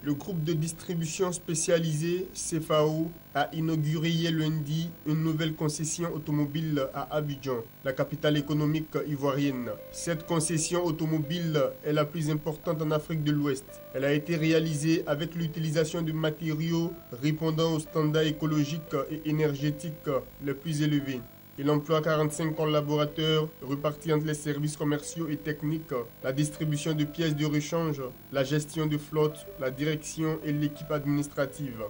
Le groupe de distribution spécialisé CFAO a inauguré hier lundi une nouvelle concession automobile à Abidjan, la capitale économique ivoirienne. Cette concession automobile est la plus importante en Afrique de l'Ouest. Elle a été réalisée avec l'utilisation de matériaux répondant aux standards écologiques et énergétiques les plus élevés. Il emploie 45 collaborateurs repartis entre les services commerciaux et techniques, la distribution de pièces de rechange, la gestion de flotte, la direction et l'équipe administrative.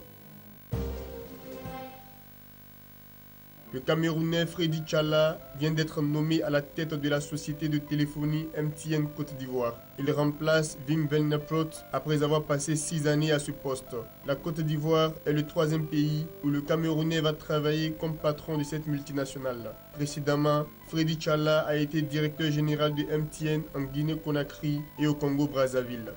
Le Camerounais Freddy Tchalla vient d'être nommé à la tête de la société de téléphonie MTN Côte d'Ivoire. Il remplace Wim Venneprot après avoir passé 6 années à ce poste. La Côte d'Ivoire est le 3e pays où le Camerounais va travailler comme patron de cette multinationale. Précédemment, Freddy Tchalla a été directeur général de MTN en Guinée-Conakry et au Congo-Brazzaville.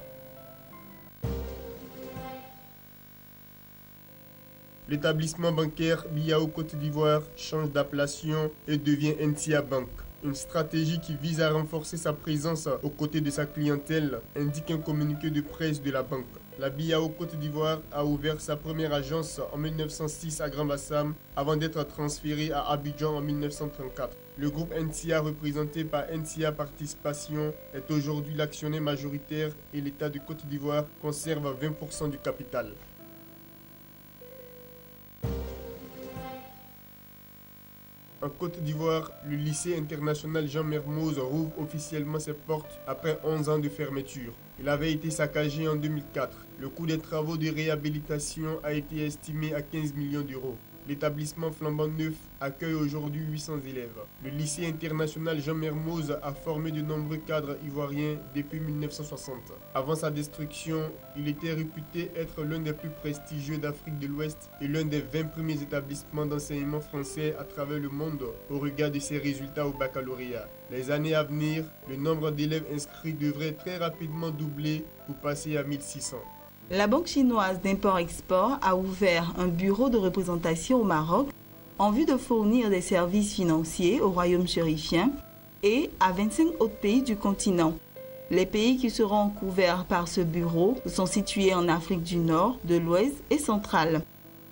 L'établissement bancaire Biao Côte d'Ivoire change d'appellation et devient NTIA Bank. Une stratégie qui vise à renforcer sa présence aux côtés de sa clientèle, indique un communiqué de presse de la banque. La Biao Côte d'Ivoire a ouvert sa première agence en 1906 à Grand-Bassam avant d'être transféré à Abidjan en 1934. Le groupe NTIA, représenté par NTIA Participation, est aujourd'hui l'actionnaire majoritaire et l'État de Côte d'Ivoire conserve 20% du capital. En Côte d'Ivoire, le lycée international Jean Mermoz rouvre officiellement ses portes après 11 ans de fermeture. Il avait été saccagé en 2004. Le coût des travaux de réhabilitation a été estimé à 15 millions d'euros. L'établissement flambant neuf accueille aujourd'hui 800 élèves. Le lycée international Jean Mermoz a formé de nombreux cadres ivoiriens depuis 1960. Avant sa destruction, il était réputé être l'un des plus prestigieux d'Afrique de l'Ouest et l'un des 20 premiers établissements d'enseignement français à travers le monde au regard de ses résultats au baccalauréat. Les années à venir, le nombre d'élèves inscrits devrait très rapidement doubler pour passer à 1600. La Banque chinoise d'import-export a ouvert un bureau de représentation au Maroc en vue de fournir des services financiers au royaume chérifien et à 25 autres pays du continent. Les pays qui seront couverts par ce bureau sont situés en Afrique du Nord, de l'Ouest et centrale.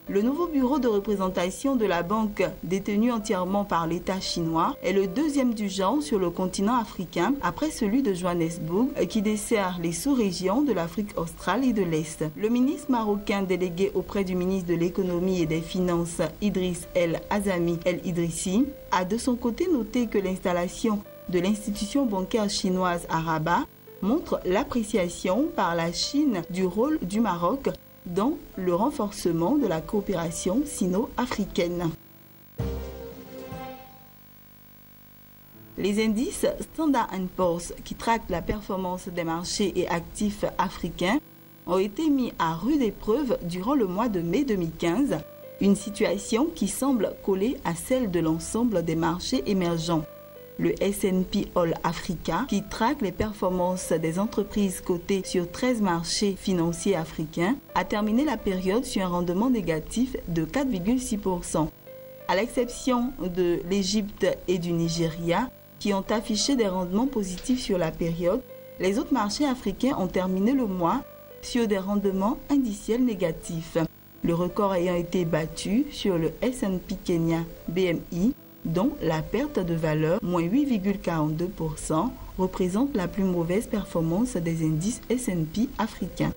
Le nouveau bureau de représentation de la banque, détenu entièrement par l'État chinois, est le 2e du genre sur le continent africain, après celui de Johannesburg, qui dessert les sous-régions de l'Afrique australe et de l'Est. Le ministre marocain délégué auprès du ministre de l'Économie et des Finances, Idriss El Azami El Idrissi, a de son côté noté que l'installation de l'institution bancaire chinoise à Rabat montre l'appréciation par la Chine du rôle du Maroc dans le renforcement de la coopération sino-africaine. Les indices Standard & Poor's qui traquent la performance des marchés et actifs africains ont été mis à rude épreuve durant le mois de mai 2015, une situation qui semble coller à celle de l'ensemble des marchés émergents. Le S&P All Africa, qui traque les performances des entreprises cotées sur 13 marchés financiers africains, a terminé la période sur un rendement négatif de 4,6%. À l'exception de l'Égypte et du Nigeria, qui ont affiché des rendements positifs sur la période, les autres marchés africains ont terminé le mois sur des rendements indiciels négatifs. Le record ayant été battu sur le S&P Kenya BMI, dont la perte de valeur, moins 8,42%, représente la plus mauvaise performance des indices S&P africains.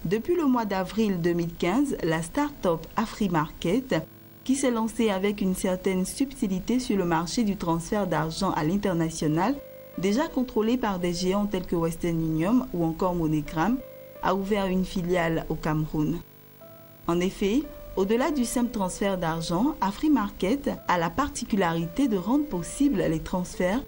Depuis le mois d'avril 2015, la start-up AfriMarket, qui s'est lancée avec une certaine subtilité sur le marché du transfert d'argent à l'international, déjà contrôlé par des géants tels que Western Union ou encore MoneyGram, a ouvert une filiale au Cameroun. En effet, au-delà du simple transfert d'argent, AfriMarket a la particularité de rendre possible les transferts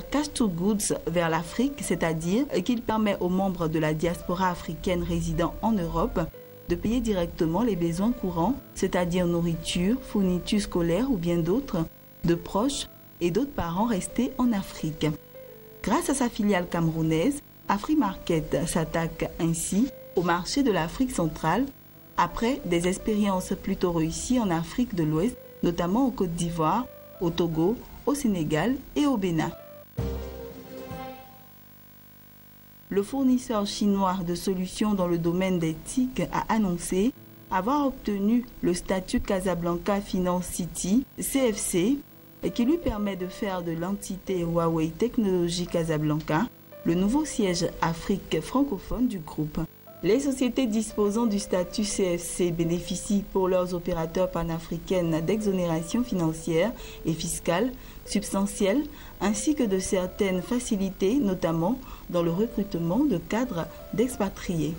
cash to goods vers l'Afrique, c'est-à-dire qu'il permet aux membres de la diaspora africaine résidant en Europe de payer directement les besoins courants, c'est-à-dire nourriture, fournitures scolaires ou bien d'autres, de proches et d'autres parents restés en Afrique. Grâce à sa filiale camerounaise, AfriMarket s'attaque ainsi au marché de l'Afrique centrale, après des expériences plutôt réussies en Afrique de l'Ouest, notamment en Côte d'Ivoire, au Togo, au Sénégal et au Bénin. le fournisseur chinois de solutions dans le domaine des TIC a annoncé avoir obtenu le statut Casablanca Finance City, CFC, qui lui permet de faire de l'entité Huawei Technologies Casablanca le nouveau siège Afrique francophone du groupe. Les sociétés disposant du statut CFC bénéficient pour leurs opérateurs panafricaines d'exonération financière et fiscale substantielle, ainsi que de certaines facilités, notamment dans le recrutement de cadres d'expatriés.